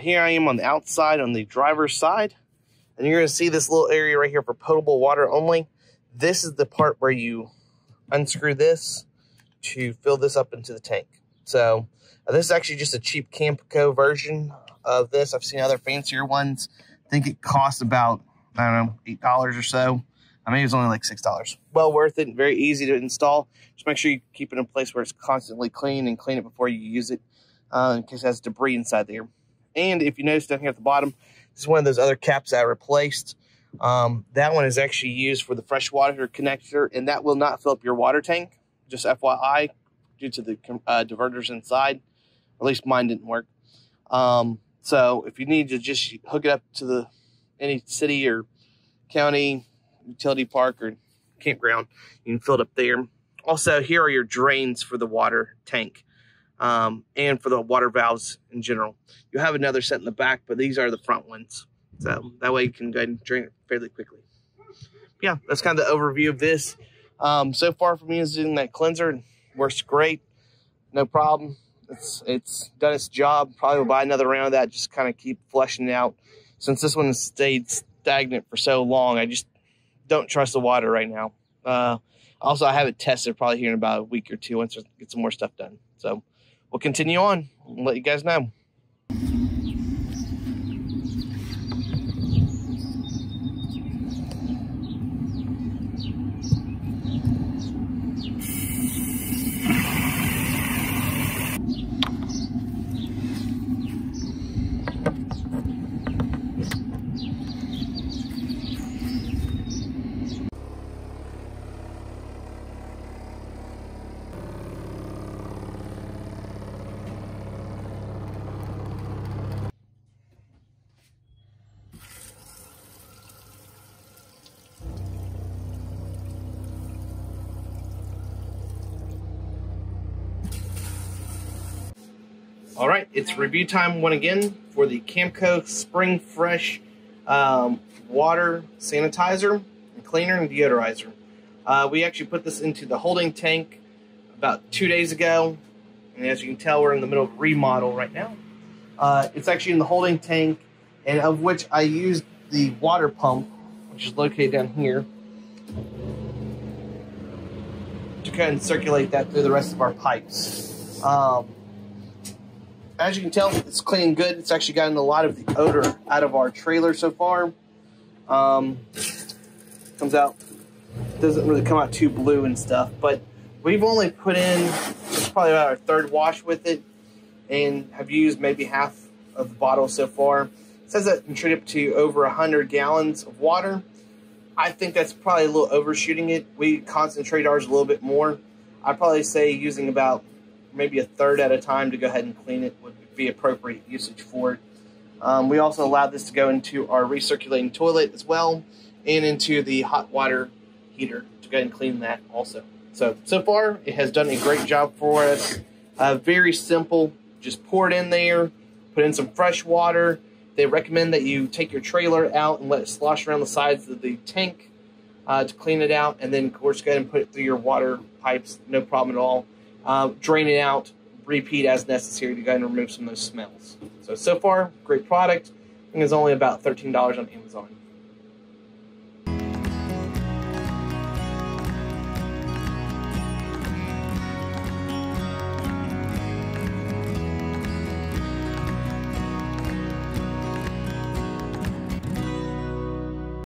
here I am on the outside on the driver's side, and you're going to see this little area right here for potable water only. This is the part where you unscrew this to fill this up into the tank. So this is actually just a cheap Camco version of this. I've seen other fancier ones. I think it costs about, I don't know, $8 or so. I mean, it was only like $6. Well worth it, very easy to install. Just make sure you keep it in a place where it's constantly clean and clean it before you use it in case it has debris inside there. And if you notice down here at the bottom, this is one of those other caps that I replaced. That one is actually used for the fresh water connector, and that will not fill up your water tank, just FYI, due to the diverters inside. Or at least mine didn't work. So if you need to just hook it up to any city or county, utility park, or campground, you can fill it up there. Also, here are your drains for the water tank and for the water valves in general. You'll have another set in the back, but these are the front ones. So that way you can go ahead and drain it fairly quickly. Yeah, that's kind of the overview of this. So far from using that cleanser, works great. No problem. It's done its job. Probably will buy another round of that, just kind of keep flushing it out. Since this one has stayed stagnant for so long, I just don't trust the water right now. Also, I have it tested probably here in about a week or two once I get some more stuff done. So we'll continue on and let you guys know. All right, it's review time one again for the Camco Spring Fresh water sanitizer and cleaner and deodorizer. We actually put this into the holding tank about 2 days ago, and as you can tell, we're in the middle of remodel right now. It's actually in the holding tank, and of which I used the water pump, which is located down here, to kind of circulate that through the rest of our pipes. As you can tell, it's cleaning good. It's actually gotten a lot of the odor out of our trailer so far. Comes out, doesn't really come out too blue and stuff, but we've only put in, it's probably about our third wash with it, and have used maybe half of the bottle so far. It says that it can treat up to over 100 gallons of water. I think that's probably a little overshooting it. We concentrate ours a little bit more. I'd probably say using about maybe a third at a time to go ahead and clean it would be appropriate usage for it. We also allowed this to go into our recirculating toilet as well, and into the hot water heater to go ahead and clean that also. So far, it has done a great job for us. Very simple, just pour it in there, put in some fresh water. They recommend that you take your trailer out and let it slosh around the sides of the tank to clean it out, and then of course go ahead and put it through your water pipes, no problem at all. Drain it out, repeat as necessary to go ahead and remove some of those smells. So far, great product. I think it's only about $13 on Amazon.